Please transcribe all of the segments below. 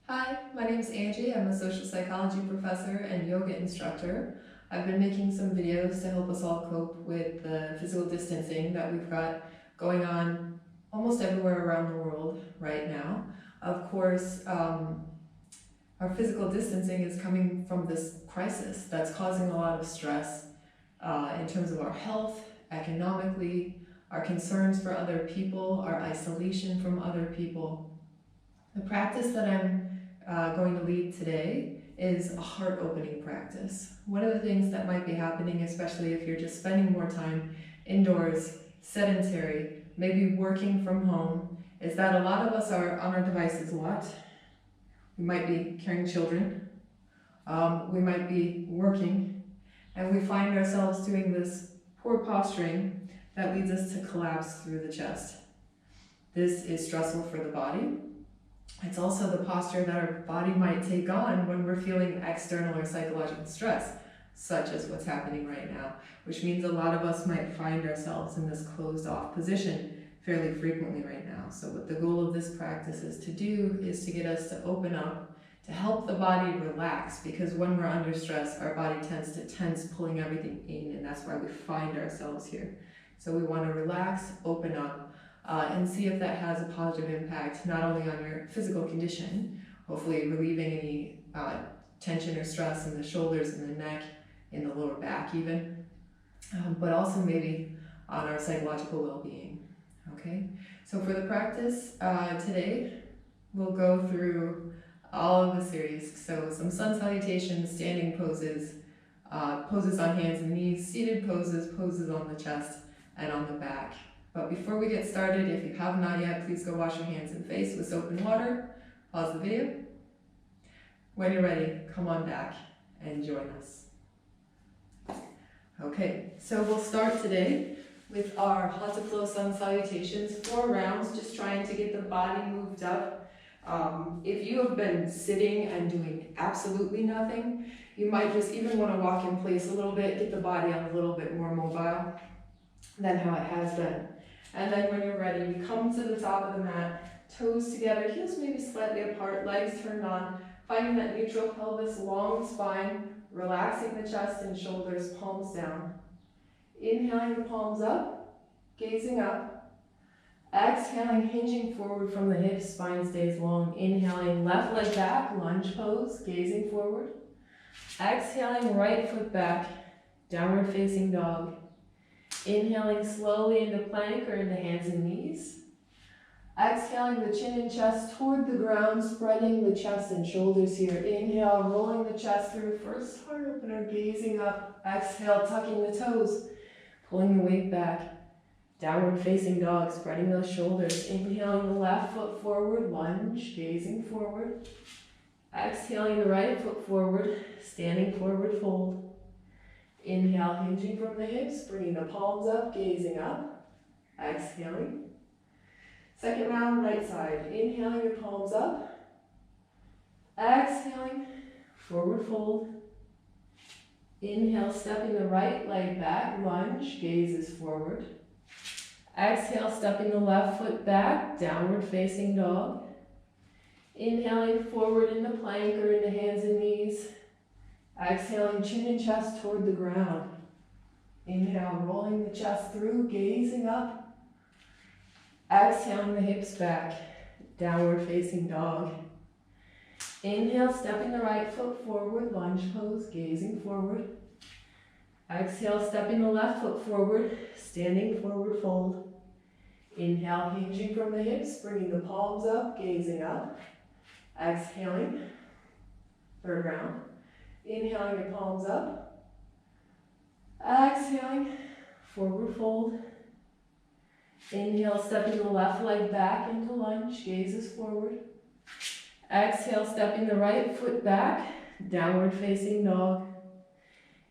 Hi, my name is Angie. I'm a social psychology professor and yoga instructor. I've been making some videos to help us all cope with the physical distancing that we've got going on almost everywhere around the world right now. Of course, our physical distancing is coming from this crisis that's causing a lot of stress in terms of our health, economically, our concerns for other people, our isolation from other people. The practice that I'm going to lead today is a heart-opening practice. One of the things that might be happening, especially if you're just spending more time indoors, sedentary, maybe working from home, is that a lot of us are on our devices a lot. We might be carrying children, we might be working, and we find ourselves doing this poor posturing that leads us to collapse through the chest. This is stressful for the body. It's also the posture that our body might take on when we're feeling external or psychological stress, such as what's happening right now, which means a lot of us might find ourselves in this closed off position fairly frequently right now. So what the goal of this practice is to do is to get us to open up, to help the body relax, because when we're under stress, our body tends to tense, pulling everything in, and that's why we find ourselves here. So we want to relax, open up, and see if that has a positive impact, not only on your physical condition, hopefully relieving any tension or stress in the shoulders and the neck, in the lower back even, but also maybe on our psychological well-being, okay? So for the practice today, we'll go through all of the series. So some sun salutations, standing poses, poses on hands and knees, seated poses, poses on the chest and on the back. But before we get started, if you have not yet, please go wash your hands and face with soap and water. Pause the video. When you're ready, come on back and join us. Okay, so we'll start today with our Hatha Flow Sun Salutations, 4 rounds, just trying to get the body moved up. If you have been sitting and doing absolutely nothing, you might just even want to walk in place a little bit, get the body a little bit more mobile than how it has been. And then when you're ready, we come to the top of the mat, toes together, heels maybe slightly apart, legs turned on, finding that neutral pelvis, long spine, relaxing the chest and shoulders, palms down. Inhaling the palms up, gazing up. Exhaling, hinging forward from the hips, spine stays long. Inhaling, left leg back, lunge pose, gazing forward. Exhaling, right foot back, downward facing dog. Inhaling slowly into plank or into hands and knees. Exhaling the chin and chest toward the ground, spreading the chest and shoulders here. Inhale, rolling the chest through. First heart opener, gazing up. Exhale, tucking the toes, pulling the weight back. Downward facing dog, spreading those shoulders. Inhaling the left foot forward, lunge, gazing forward. Exhaling the right foot forward, standing forward fold. Inhale, hinging from the hips, bringing the palms up, gazing up. Exhaling. Second round, right side. Inhaling the palms up. Exhaling, forward fold. Inhale, stepping the right leg back, lunge, gazes forward. Exhale, stepping the left foot back, downward facing dog. Inhaling forward into plank or into hands and knees. Exhaling, chin and chest toward the ground. Inhale, rolling the chest through, gazing up. Exhaling the hips back, downward facing dog. Inhale, stepping the right foot forward, lunge pose, gazing forward. Exhale, stepping the left foot forward, standing forward fold. Inhale, hinging from the hips, bringing the palms up, gazing up. Exhaling, third round. Inhaling your palms up. Exhaling, forward fold. Inhale, stepping the left leg back into lunge, gazes forward. Exhale, stepping the right foot back, downward facing dog.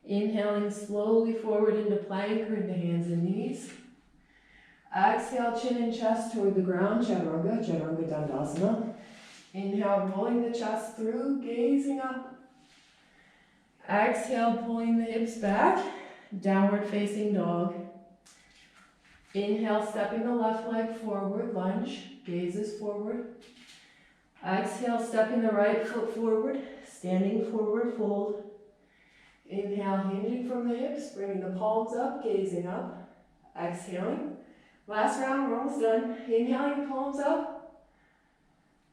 Inhaling slowly forward into plank or into hands and knees. Exhale, chin and chest toward the ground, chaturanga, chaturanga dandasana. Inhale, rolling the chest through, gazing up. Exhale, pulling the hips back, downward facing dog. Inhale, stepping the left leg forward, lunge, gazes forward. Exhale, stepping the right foot forward, standing forward fold. Inhale, hinging from the hips, bringing the palms up, gazing up. Exhaling. Last round, we're almost done. Inhaling, palms up.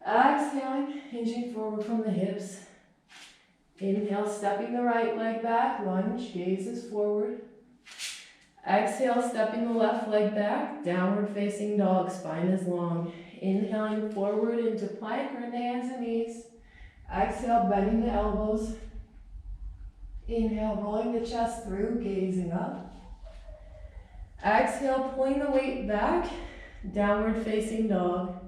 Exhaling, hinging forward from the hips. Inhale, stepping the right leg back, lunge, gazes forward. Exhale, stepping the left leg back, downward facing dog, spine is long. Inhaling forward into plank or into hands and knees. Exhale, bending the elbows. Inhale, rolling the chest through, gazing up. Exhale, pulling the weight back, downward facing dog.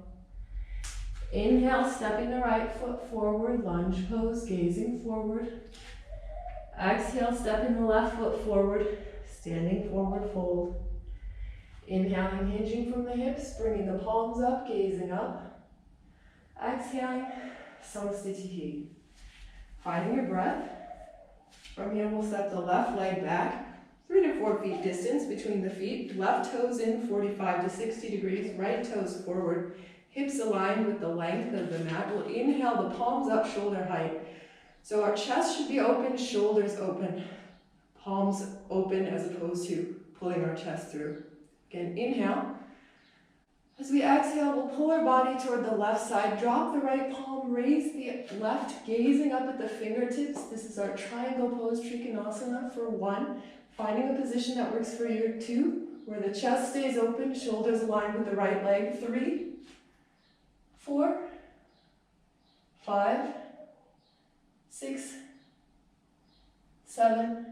Inhale, stepping the right foot forward, lunge pose, gazing forward. Exhale, stepping the left foot forward, standing forward fold. Inhaling, hinging from the hips, bringing the palms up, gazing up. Exhaling, Samastitihi. Finding your breath. From here, we'll step the left leg back, 3 to 4 feet distance between the feet. Left toes in 45 to 60 degrees, right toes forward. Hips aligned with the length of the mat. We'll inhale the palms up, shoulder height. So our chest should be open, shoulders open. Palms open as opposed to pulling our chest through. Again, inhale. As we exhale, we'll pull our body toward the left side. Drop the right palm, raise the left, gazing up at the fingertips. This is our triangle pose, Trikonasana for 1. Finding a position that works for you 2, where the chest stays open, shoulders aligned with the right leg. 3, 4, 5, 6, 7,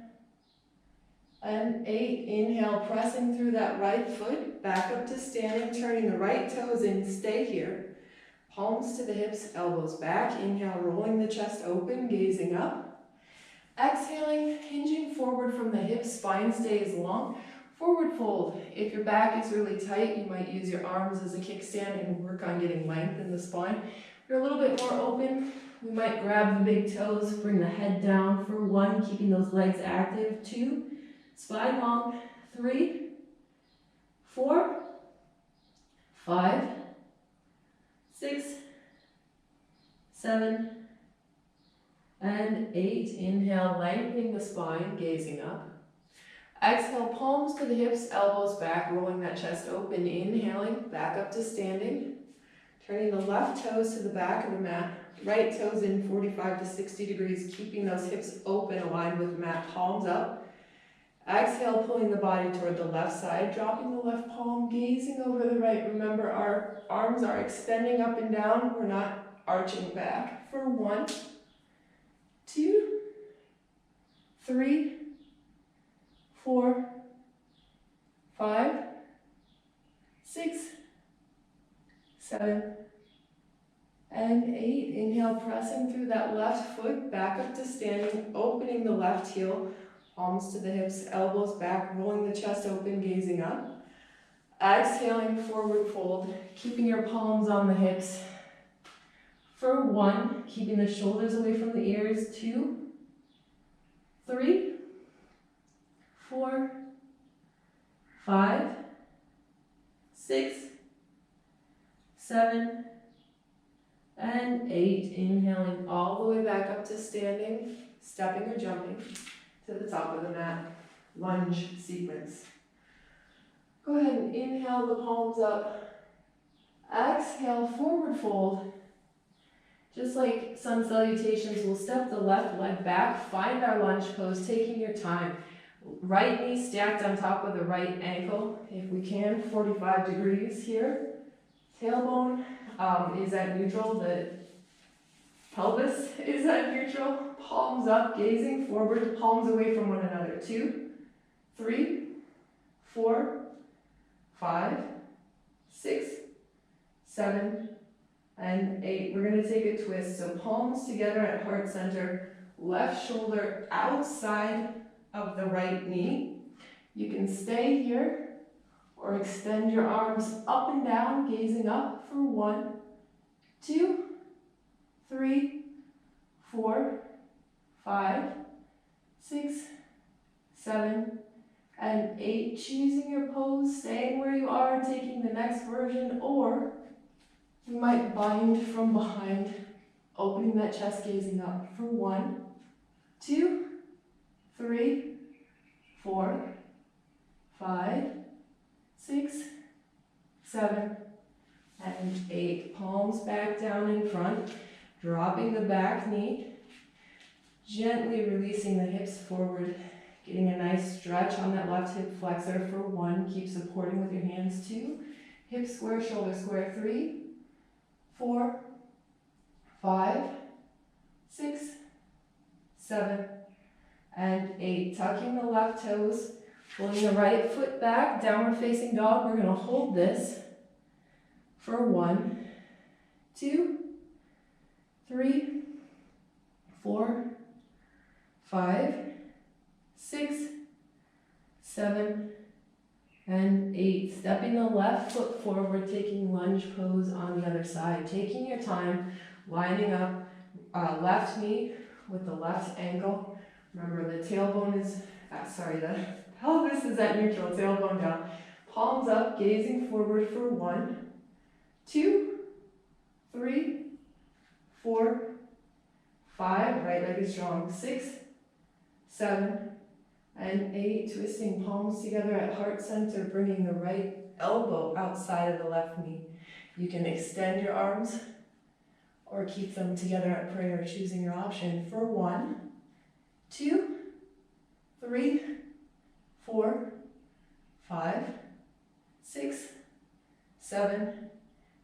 and 8. Inhale, pressing through that right foot, back up to standing, turning the right toes in, stay here. Palms to the hips, elbows back. Inhale, rolling the chest open, gazing up. Exhaling, hinging forward from the hips, spine stays long. Forward fold. If your back is really tight, you might use your arms as a kickstand and work on getting length in the spine. If you're a little bit more open, we might grab the big toes, bring the head down for 1, keeping those legs active. 2, spine long. 3, 4, 5, 6, 7, and 8. Inhale, lengthening the spine, gazing up. Exhale, palms to the hips, elbows back, rolling that chest open. Inhaling, back up to standing. Turning the left toes to the back of the mat. Right toes in 45 to 60 degrees, keeping those hips open, aligned with the mat, palms up. Exhale, pulling the body toward the left side, dropping the left palm, gazing over the right. Remember, our arms are extending up and down. We're not arching back. For 1, 2, 3, 4, 5, 6, 7, and 8. Inhale, pressing through that left foot, back up to standing, opening the left heel, palms to the hips, elbows back, rolling the chest open, gazing up. Exhaling, forward fold, keeping your palms on the hips. For 1, keeping the shoulders away from the ears. 2, 3, 4, 5, 6, 7, and 8. Inhaling all the way back up to standing, stepping or jumping to the top of the mat. Lunge sequence. Go ahead and inhale the palms up. Exhale, forward fold. Just like sun salutations, we'll step the left leg back, find our lunge pose, taking your time. Right knee stacked on top of the right ankle, if we can, 45 degrees here. Tailbone is at neutral, the pelvis is at neutral. Palms up, gazing forward, palms away from one another. 2, 3, 4, 5, 6, 7, and 8. We're going to take a twist. So palms together at heart center, left shoulder outside of the right knee. You can stay here or extend your arms up and down, gazing up for 1, 2, 3, 4, 5, 6, 7, and 8. Choosing your pose, staying where you are, taking the next version, or We might bind from behind, opening that chest, gazing up for 1, 2, 3, 4, 5, 6, 7, and 8. Palms back down in front, dropping the back knee, gently releasing the hips forward, getting a nice stretch on that left hip flexor for 1. Keep supporting with your hands. 2, hip square, shoulder square. 3, 4, 5, 6, 7, and 8. Tucking the left toes, pulling the right foot back, downward facing dog. We're going to hold this for 1, 2, 3, 4, 5, 6, 7, and 8. Stepping the left foot forward, taking lunge pose on the other side. Taking your time, lining up left knee with the left ankle. Remember the tailbone is, the pelvis is at neutral, tailbone down. Palms up, gazing forward for 1, 2, 3, 4, 5, right leg is strong. 6, 7, and 8. Twisting palms together at heart center, bringing the right elbow outside of the left knee. You can extend your arms or keep them together at prayer, choosing your option for 1, 2, 3, 4, 5, 6, 7,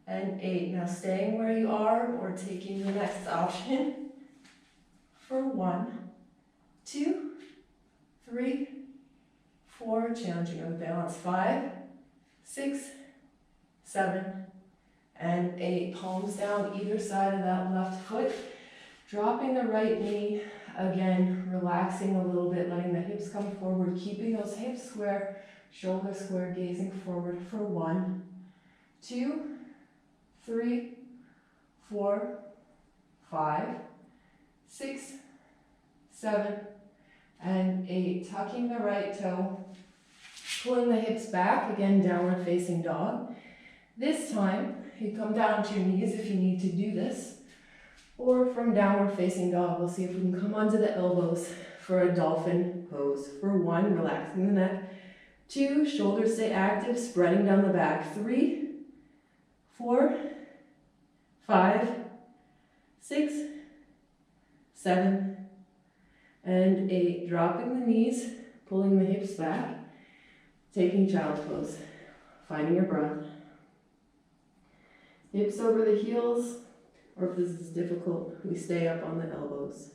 and 8. Now staying where you are or taking the next option for 1, 2, 3, 4, challenging on the balance. 5, 6, 7, and 8. Palms down either side of that left foot. Dropping the right knee, again, relaxing a little bit, letting the hips come forward, keeping those hips square, shoulder square, gazing forward for 1, 2, 3, 4, 5, 6, 7, and 8. Tucking the right toe, pulling the hips back, again, downward facing dog. This time, you come down to your knees if you need to do this, or from downward facing dog. We'll see if we can come onto the elbows for a dolphin pose. For 1, relaxing the neck. 2, shoulders stay active, spreading down the back. 3, 4, 5, 6, 7, and 8. Dropping the knees, pulling the hips back, taking child's pose, finding your breath. Hips over the heels, or if this is difficult, we stay up on the elbows.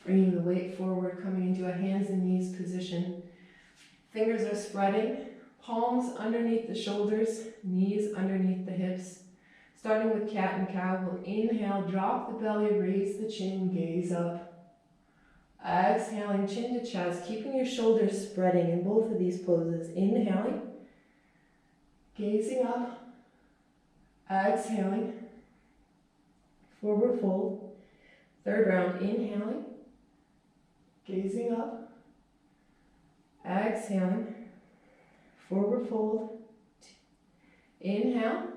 Bringing the weight forward, coming into a hands and knees position. Fingers are spreading, palms underneath the shoulders, knees underneath the hips. Starting with cat and cow, we'll inhale, drop the belly, raise the chin, gaze up. Exhaling, chin to chest, keeping your shoulders spreading in both of these poses. Inhaling, gazing up, exhaling, forward fold. Third round, inhaling, gazing up, exhaling, forward fold. Inhale,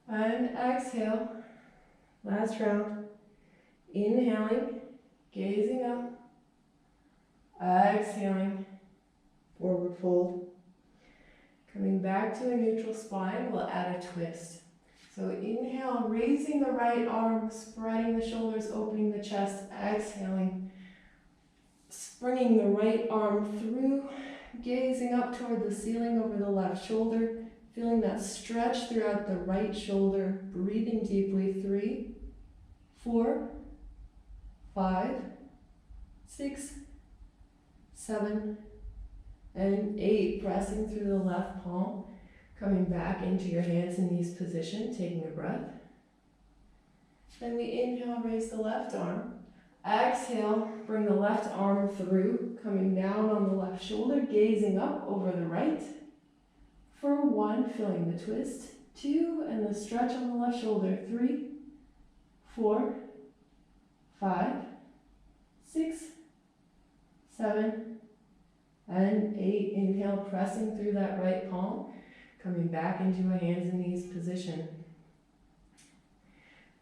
and exhale. Last round. Inhaling, gazing up, exhaling, forward fold. Coming back to a neutral spine, we'll add a twist. So inhale, raising the right arm, spreading the shoulders, opening the chest, exhaling, springing the right arm through, gazing up toward the ceiling over the left shoulder, feeling that stretch throughout the right shoulder, breathing deeply. 3, 4, 5, 6, 7, and 8. Pressing through the left palm, coming back into your hands and knees position, taking a breath. Then we inhale, raise the left arm. Exhale, bring the left arm through, coming down on the left shoulder, gazing up over the right. For 1, feeling the twist. 2, and the stretch on the left shoulder. 3, 4, 5, 6, 7, and 8. Inhale, pressing through that right palm, coming back into a hands and knees position.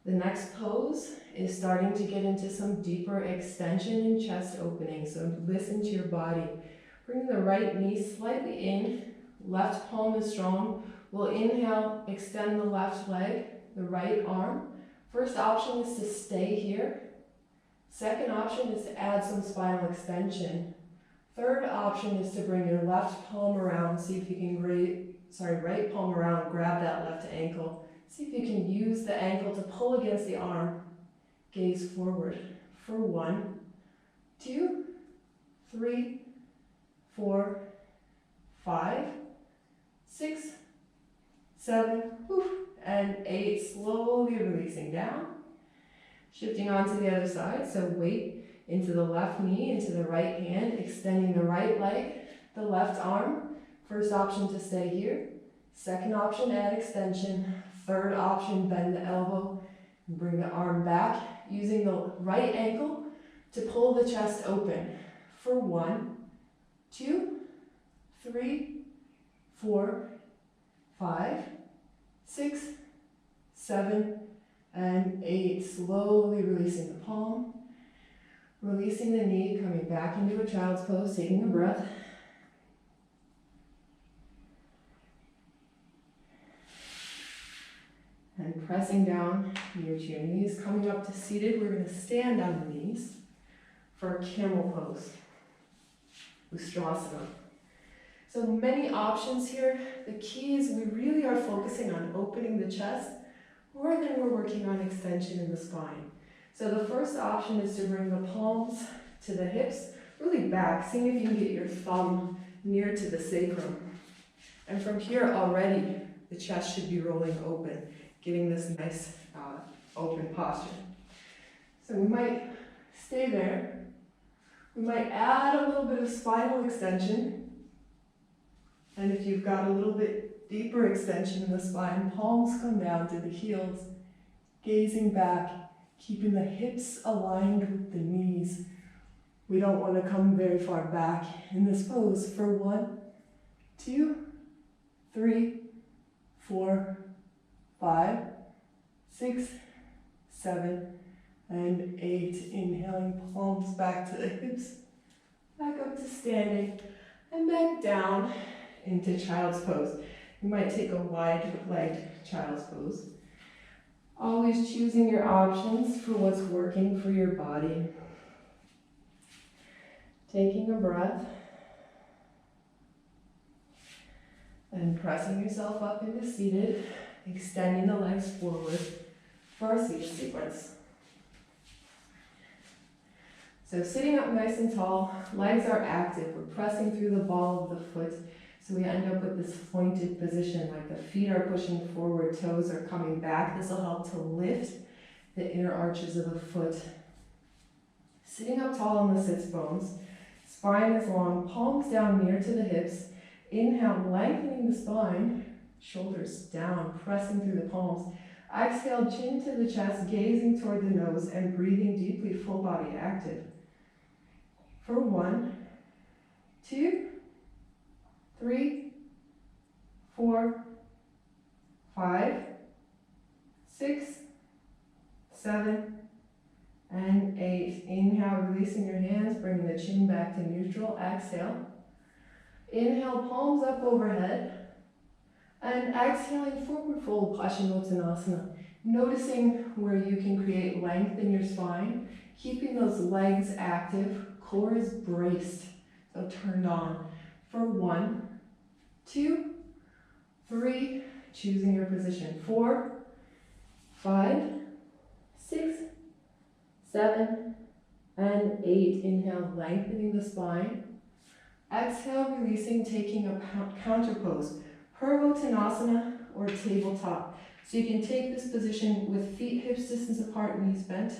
The next pose is starting to get into some deeper extension and chest opening, so listen to your body. Bring the right knee slightly in, left palm is strong. We'll inhale, extend the left leg, the right arm. First option is to stay here. Second option is to add some spinal extension. Third option is to bring your left palm around, see if you can right palm around, grab that left ankle. See if you can use the ankle to pull against the arm. Gaze forward for 1, 2, 3, 4, 5, 6, 7, and 8. Slowly releasing down. Shifting onto the other side, so weight into the left knee, into the right hand, extending the right leg, the left arm. First option to stay here. Second option, add extension. Third option, bend the elbow and bring the arm back, using the right ankle to pull the chest open for 1, 2, 3, 4, 5, 6, 7, and 8. Slowly releasing the palm, releasing the knee, coming back into a child's pose, taking a breath. And pressing down near to your knees, coming up to seated. We're going to stand on the knees for a camel pose, Ustrasana. So many options here. The key is we really are focusing on opening the chest more than we're working on extension in the spine. So the first option is to bring the palms to the hips, really back, seeing if you can get your thumb near to the sacrum. And from here already, the chest should be rolling open, giving this nice open posture. So we might stay there. We might add a little bit of spinal extension. And if you've got a little bit deeper extension in the spine, palms come down to the heels, gazing back, keeping the hips aligned with the knees. We don't want to come very far back in this pose for 1, 2, 3, 4, 5, 6, 7, and 8. Inhaling, palms back to the hips, back up to standing, and back down into child's pose. You might take a wide-legged child's pose. Always choosing your options for what's working for your body. Taking a breath. And pressing yourself up into seated, extending the legs forward for our seated sequence. So sitting up nice and tall, legs are active. We're pressing through the ball of the foot. So we end up with this pointed position, like the feet are pushing forward, toes are coming back. This will help to lift the inner arches of the foot. Sitting up tall on the sits bones, spine is long, palms down near to the hips. Inhale, lengthening the spine, shoulders down, pressing through the palms. Exhale, chin to the chest, gazing toward the nose and breathing deeply, full body active. For 1, 2, 3, 4, 5, 6, 7, and 8. Inhale, releasing your hands, bringing the chin back to neutral. Exhale. Inhale, palms up overhead. And exhaling, forward fold, Paschimottanasana. Noticing where you can create length in your spine, keeping those legs active, core is braced, so turned on. For 1, 2, 3, choosing your position. 4, 5, 6, 7, and 8. Inhale, lengthening the spine. Exhale, releasing, taking a counter pose. Purvottanasana or tabletop. So you can take this position with feet hips distance apart, knees bent,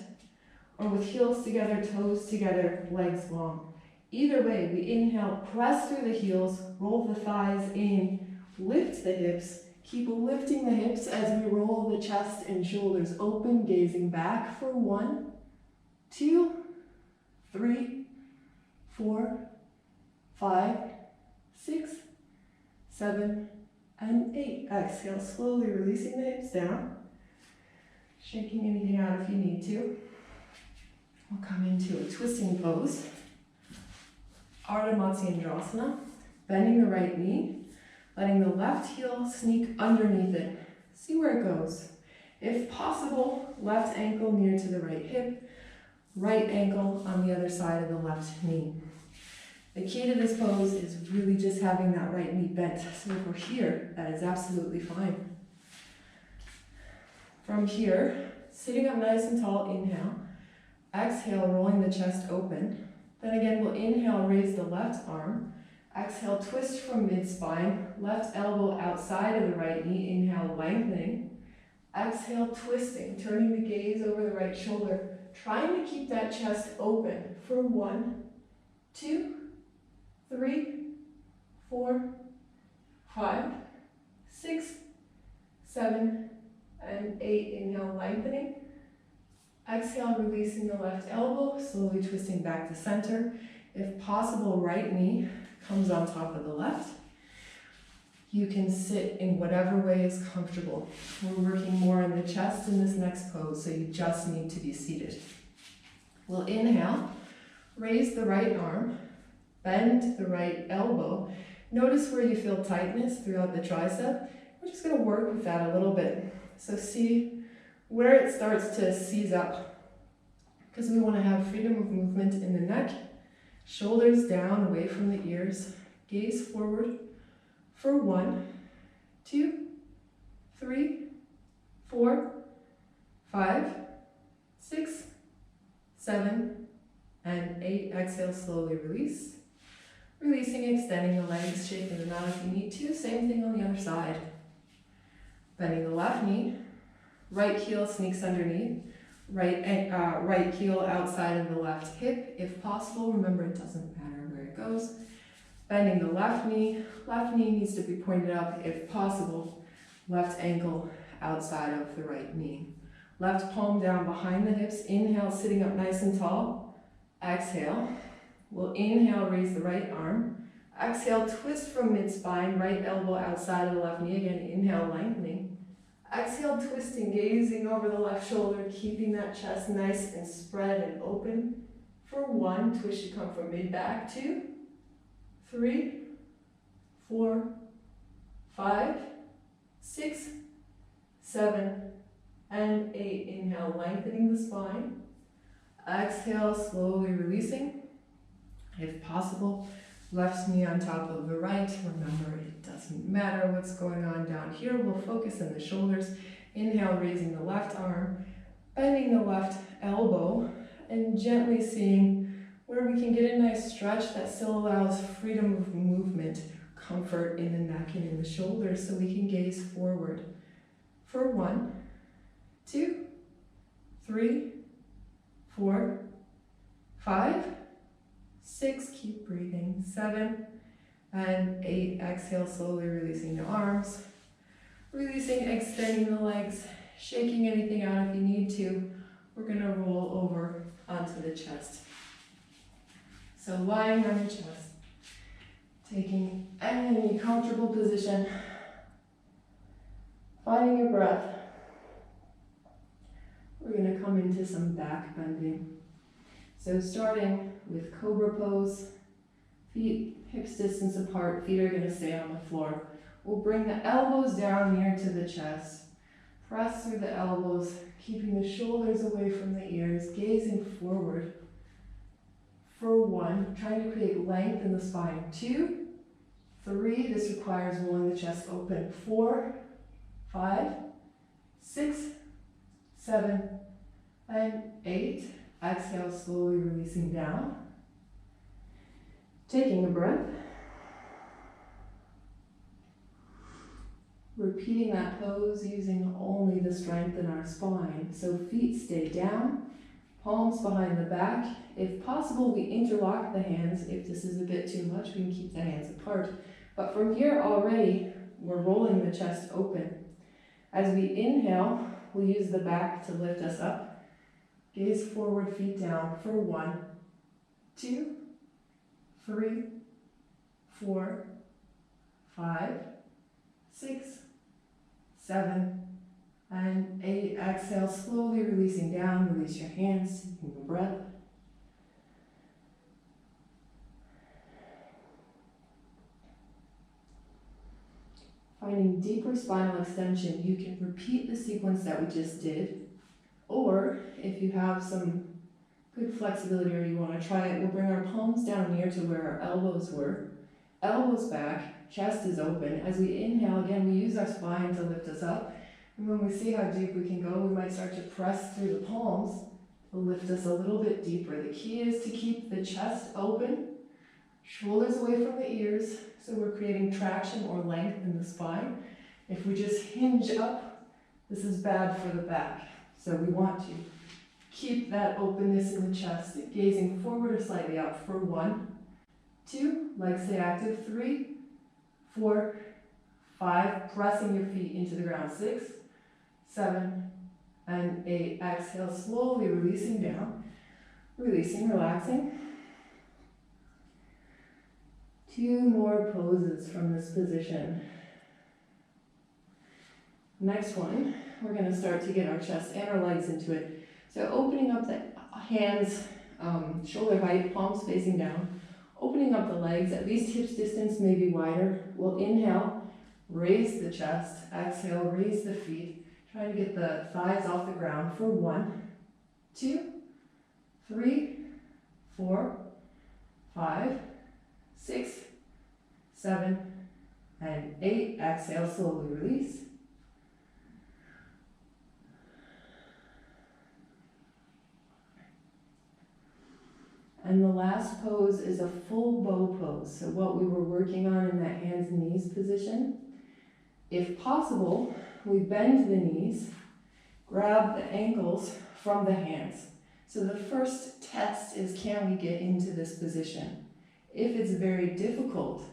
or with heels together, toes together, legs long. Either way, we inhale, press through the heels, roll the thighs in, lift the hips, keep lifting the hips as we roll the chest and shoulders open, gazing back for 1, 2, 3, 4, 5, 6, 7, and 8. Exhale, slowly releasing the hips down. Shaking anything out if you need to. We'll come into a twisting pose. Ardha Matsyendrasana. Bending the right knee, letting the left heel sneak underneath it. See where it goes. If possible, left ankle near to the right hip, right ankle on the other side of the left knee. The key to this pose is really just having that right knee bent. So if we're here, that is absolutely fine. From here, sitting up nice and tall, inhale. Exhale, rolling the chest open. Then again, we'll inhale, raise the left arm. Exhale, twist from mid-spine. Left elbow outside of the right knee. Inhale, lengthening. Exhale, twisting, turning the gaze over the right shoulder. Trying to keep that chest open for 1, 2, 3, 4, 5, 6, 7, and 8. Inhale, lengthening. Exhale, releasing the left elbow, slowly twisting back to center. If possible, right knee comes on top of the left. You can sit in whatever way is comfortable. We're working more in the chest in this next pose, so you just need to be seated. We'll inhale, raise the right arm, bend the right elbow. Notice where you feel tightness throughout the tricep. We're just going to work with that a little bit. So see where it starts to seize up, because we want to have freedom of movement in the neck, shoulders down away from the ears, gaze forward for 1, 2, 3, 4, 5, 6, 7, and 8. Exhale, slowly release. Releasing, extending the legs, shaking them out if you need to. Same thing on the other side. Bending the left knee, right heel sneaks underneath, right heel outside of the left hip. If possible, remember it doesn't matter where it goes. Bending the left knee needs to be pointed up if possible. Left ankle outside of the right knee. Left palm down behind the hips. Inhale, sitting up nice and tall. Exhale. We'll inhale, raise the right arm. Exhale, twist from mid-spine, right elbow outside of the left knee. Again, inhale, lengthening. Exhale, twisting, gazing over the left shoulder, keeping that chest nice and spread and open. For 1, twist should come from mid-back. 2, 3, 4, 5, 6, 7, and 8. Inhale, lengthening the spine. Exhale, slowly releasing. If possible, left knee on top of the right. Remember, it doesn't matter what's going on down here. We'll focus on the shoulders. Inhale, raising the left arm, bending the left elbow, and gently seeing where we can get a nice stretch that still allows freedom of movement, comfort in the neck and in the shoulders, so we can gaze forward. For 1, 2, 3, 4, 5, 6, keep breathing, 7, and 8. Exhale, slowly releasing the arms. Releasing, extending the legs, shaking anything out if you need to. We're going to roll over onto the chest. So lying on your chest, taking any comfortable position, finding your breath. We're going to come into some back bending. So starting with cobra pose, feet hips distance apart, feet are going to stay on the floor. We'll bring the elbows down near to the chest. Press through the elbows, keeping the shoulders away from the ears, gazing forward. For 1, trying to create length in the spine. 2, 3, this requires rolling the chest open. 4, 5, 6, 7, and 8. Exhale, slowly releasing down. Taking a breath. Repeating that pose using only the strength in our spine. So feet stay down, palms behind the back. If possible, we interlock the hands. If this is a bit too much, we can keep the hands apart. But from here already, we're rolling the chest open. As we inhale, we'll use the back to lift us up. Gaze forward, feet down for 1, 2, 3, 4, 5, 6, 7, and 8. Exhale, slowly releasing down. Release your hands, taking a breath. Finding deeper spinal extension, you can repeat the sequence that we just did, or if you have some good flexibility or you want to try it, we'll bring our palms down near to where our elbows were. Elbows back, chest is open. As we inhale, again, we use our spine to lift us up. And when we see how deep we can go, we might start to press through the palms to lift us a little bit deeper. The key is to keep the chest open, shoulders away from the ears, so we're creating traction or length in the spine. If we just hinge up, this is bad for the back. So we want to keep that openness in the chest, gazing forward or slightly up for 1, 2, legs stay active, 3, 4, 5, pressing your feet into the ground, 6, 7, and 8. Exhale, slowly releasing down, releasing, relaxing. 2 more poses from this position. Next one, we're going to start to get our chest and our legs into it. So opening up the hands, shoulder height, palms facing down. Opening up the legs, at least hips distance, maybe wider. We'll inhale, raise the chest. Exhale, raise the feet. Try to get the thighs off the ground for 1, 2, 3, 4, 5, 6, 7, and 8. Exhale, slowly release. And the last pose is a full bow pose. So what we were working on in that hands and knees position. If possible, we bend the knees, grab the ankles from the hands. So the first test is, can we get into this position? If it's very difficult,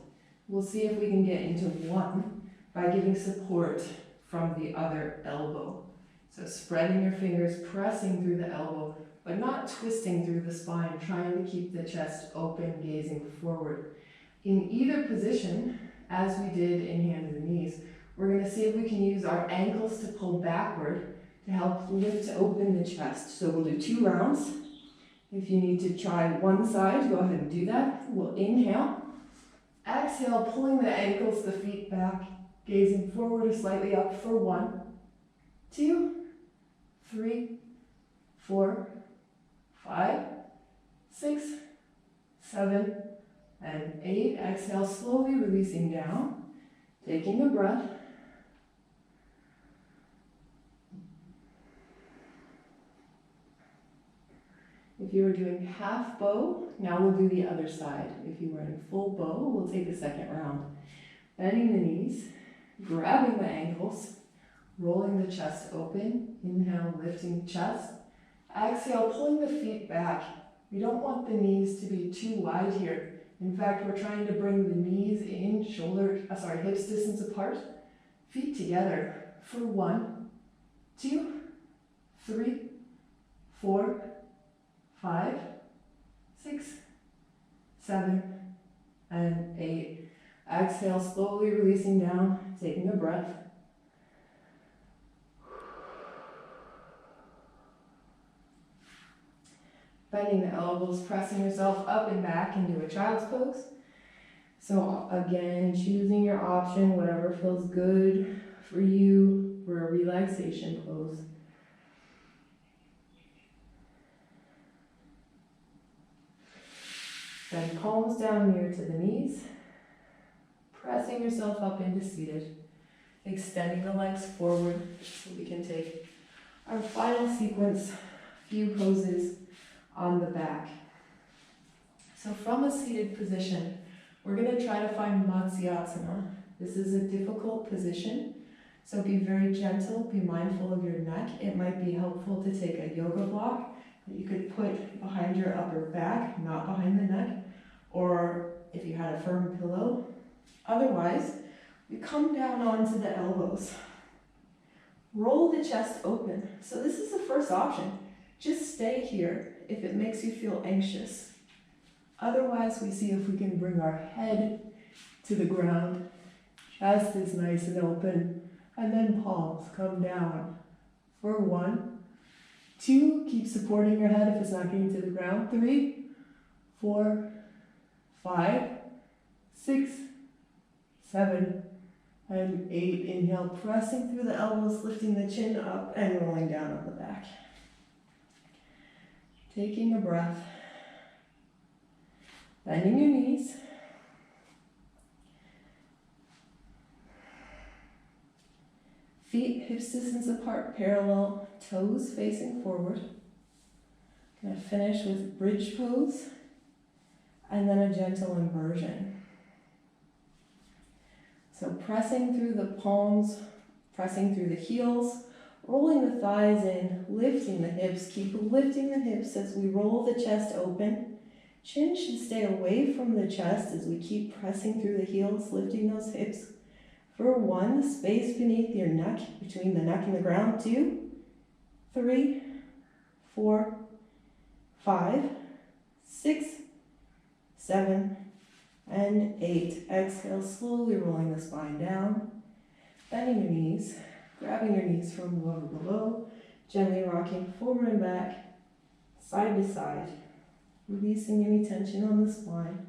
we'll see if we can get into one by giving support from the other elbow. So spreading your fingers, pressing through the elbow, but not twisting through the spine, trying to keep the chest open, gazing forward. In either position, as we did in hands and knees, we're going to see if we can use our ankles to pull backward to help lift open the chest. So we'll do 2 rounds. If you need to try one side, go ahead and do that. We'll inhale. Exhale, pulling the ankles, the feet back, gazing forward or slightly up for 1, 2, 3, 4, 5, 6, 7, and 8. Exhale, slowly releasing down, taking a breath. If you were doing half bow, now we'll do the other side. If you were in full bow, we'll take a second round. Bending the knees, grabbing the ankles, rolling the chest open. Inhale, lifting chest. Exhale, pulling the feet back. We don't want the knees to be too wide here. In fact, we're trying to bring the knees in, hips distance apart, feet together for 1, 2, 3, 4, 5, 6, 7, and 8. Exhale, slowly releasing down, taking a breath. Bending the elbows, pressing yourself up and back into a child's pose. So again, choosing your option, whatever feels good for you for a relaxation pose. Then palms down near to the knees. Pressing yourself up into seated. Extending the legs forward so we can take our final sequence, few poses on the back. So from a seated position, we're going to try to find Matsyasana. This is a difficult position, so be very gentle, be mindful of your neck. It might be helpful to take a yoga block that you could put behind your upper back, not behind the neck, or if you had a firm pillow. Otherwise, we come down onto the elbows. Roll the chest open. So this is the first option. Just stay here if it makes you feel anxious. Otherwise, we see if we can bring our head to the ground. Chest is nice and open. And then palms come down for 1, 2, keep supporting your head if it's not getting to the ground. 3, 4, 5, 6, 7, and 8. Inhale, pressing through the elbows, lifting the chin up and rolling down on the back. Taking a breath. Bending your knees. Feet hips distance apart, parallel, toes facing forward. Gonna finish with bridge pose and then a gentle inversion. So pressing through the palms, pressing through the heels, rolling the thighs in, lifting the hips. Keep lifting the hips as we roll the chest open. Chin should stay away from the chest as we keep pressing through the heels, lifting those hips. For 1, space beneath your neck, between the neck and the ground. 2, 3, 4, 5, 6, 7, and 8. Exhale, slowly rolling the spine down, bending your knees, grabbing your knees from above or below, gently rocking forward and back, side to side, releasing any tension on the spine.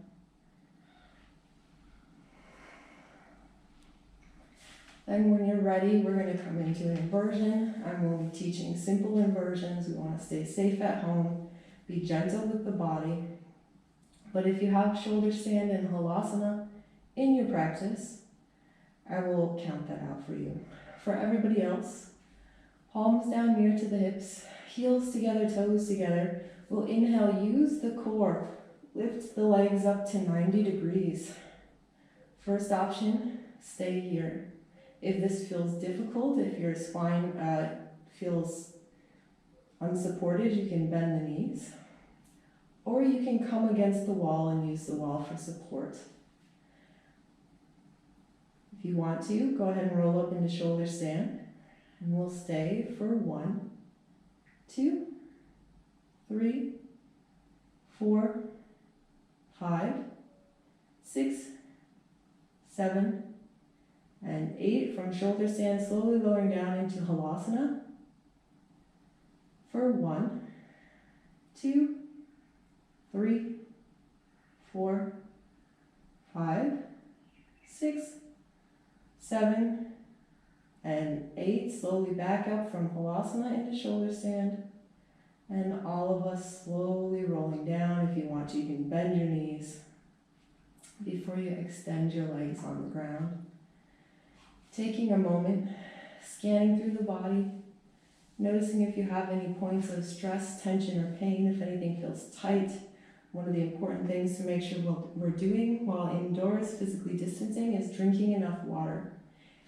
Then when you're ready, we're going to come into an inversion. I'm only teaching simple inversions. We want to stay safe at home, be gentle with the body. But if you have shoulder stand and halasana in your practice, I will count that out for you. For everybody else, palms down near to the hips, heels together, toes together. We'll inhale, use the core, lift the legs up to 90 degrees. First option, stay here. If this feels difficult, if your spine feels unsupported, you can bend the knees. Or you can come against the wall and use the wall for support. If you want to, go ahead and roll up into shoulder stand. And we'll stay for 1, 2, 3, 4, 5, 6, 7, and 8. From shoulder stand, slowly lowering down into halasana. For 1, 2, 3, 4, 5, 6, 7, and 8. Slowly back up from halasana into shoulder stand. And all of us slowly rolling down. If you want to, you can bend your knees before you extend your legs on the ground. Taking a moment, scanning through the body, noticing if you have any points of stress, tension, or pain, if anything feels tight. One of the important things to make sure we're doing while indoors physically distancing is drinking enough water.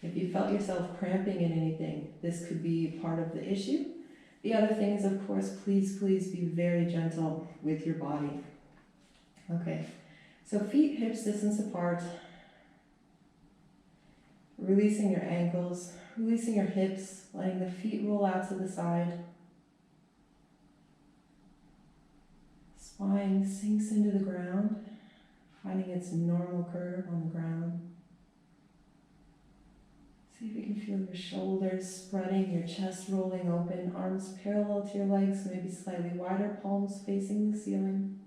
If you felt yourself cramping in anything, this could be part of the issue. The other thing is, of course, please be very gentle with your body. Okay, so feet hips distance apart. Releasing your ankles, releasing your hips, letting the feet roll out to the side. Spine sinks into the ground, finding its normal curve on the ground. See if you can feel your shoulders spreading, your chest rolling open, arms parallel to your legs, maybe slightly wider, palms facing the ceiling.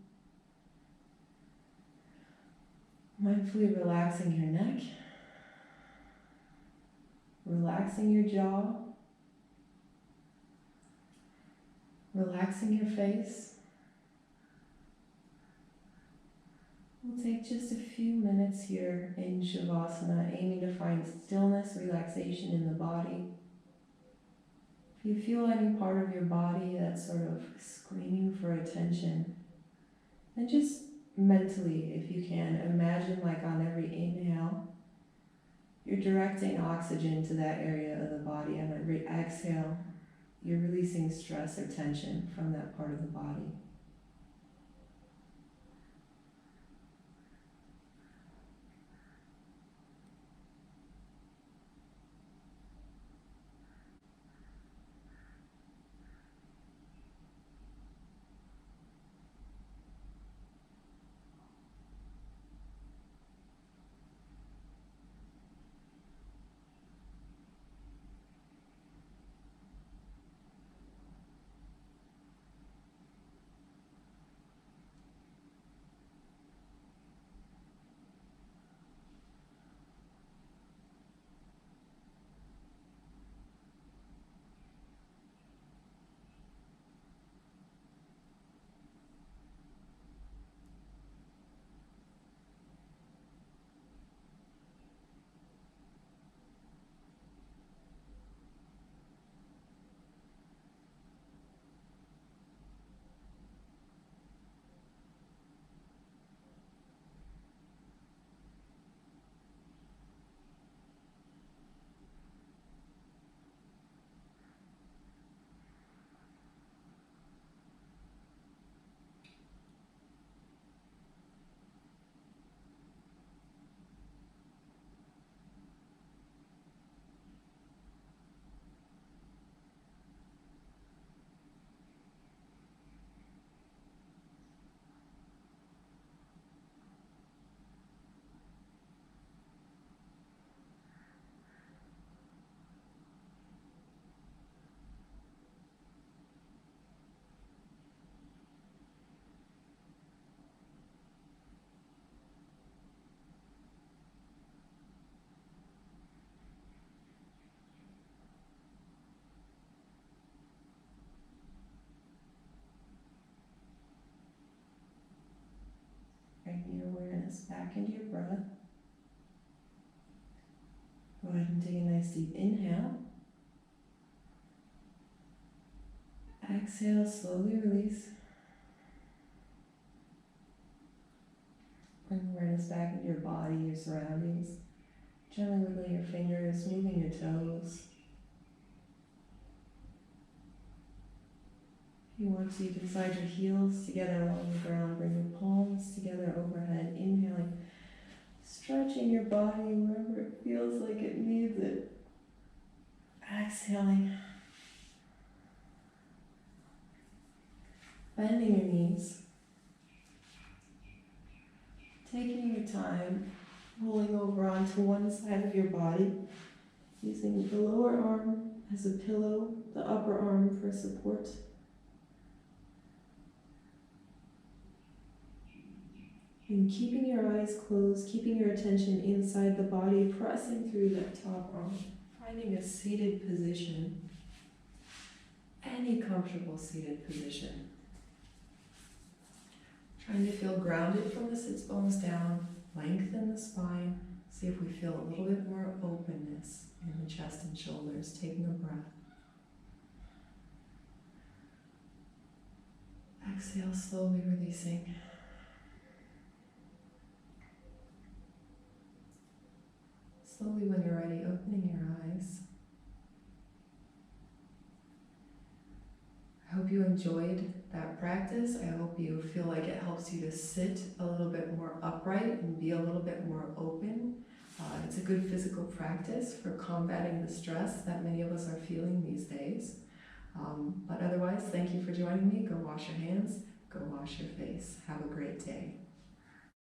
Mindfully relaxing your neck, relaxing your jaw, relaxing your face. We'll take just a few minutes here in Shavasana, aiming to find stillness, relaxation in the body. If you feel any part of your body that's sort of screaming for attention, then just mentally, if you can, imagine like on every inhale, you're directing oxygen to that area of the body. On every exhale, you're releasing stress or tension from that part of the body. awareness back into your breath. Go ahead and take a nice deep inhale. Exhale, slowly release. Bring awareness back into your body, your surroundings. Gently wiggling your fingers, moving your toes. If you want to, you can slide your heels together along the ground. Bring your palms together overhead. Inhaling, stretching your body wherever it feels like it needs it. Exhaling, bending your knees. Taking your time, rolling over onto one side of your body, using the lower arm as a pillow, the upper arm for support. And keeping your eyes closed, keeping your attention inside the body, pressing through that top arm, finding a seated position, any comfortable seated position. Trying to feel grounded from the sits bones down, lengthen the spine, see if we feel a little bit more openness in the chest and shoulders, taking a breath. Exhale, slowly releasing. Slowly, when you're ready, opening your eyes. I hope you enjoyed that practice. I hope you feel like it helps you to sit a little bit more upright and be a little bit more open. It's a good physical practice for combating the stress that many of us are feeling these days. But otherwise, thank you for joining me. Go wash your hands, go wash your face. Have a great day.